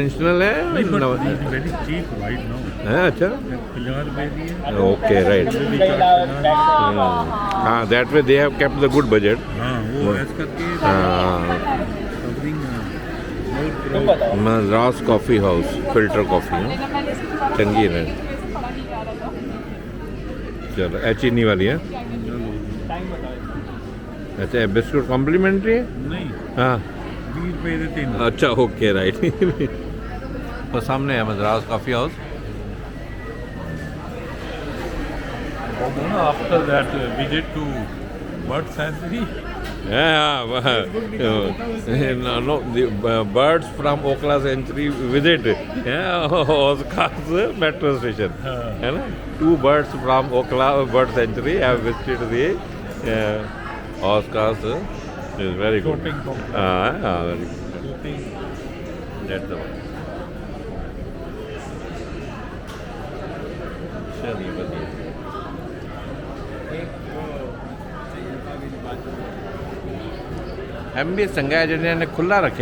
National है very cheap right now है अच्छा 50 रुपए की है ओके राइट हाँ that way they have kept the good budget हाँ वो ऐसा करके covering Madras coffee house filter coffee चंगी है चलो चीनी वाली है अच्छा बिस्कुट कॉम्प्लीमेंट्री है नहीं हाँ 20 रुपए देते हैं अच्छा ओके राइट तो सामने है Madras coffee house after that visit to bird sanctuary Yeah, no, the birds from Okhla Sanctuary visit Oscar's metro station. है ना? 2 birds from Okhla Bird Sanctuary have visited the Oscar's. Is very good. Shopping. Very good. That's the one. चलिए बढ़िया MBS संघ agent ने खुला रखा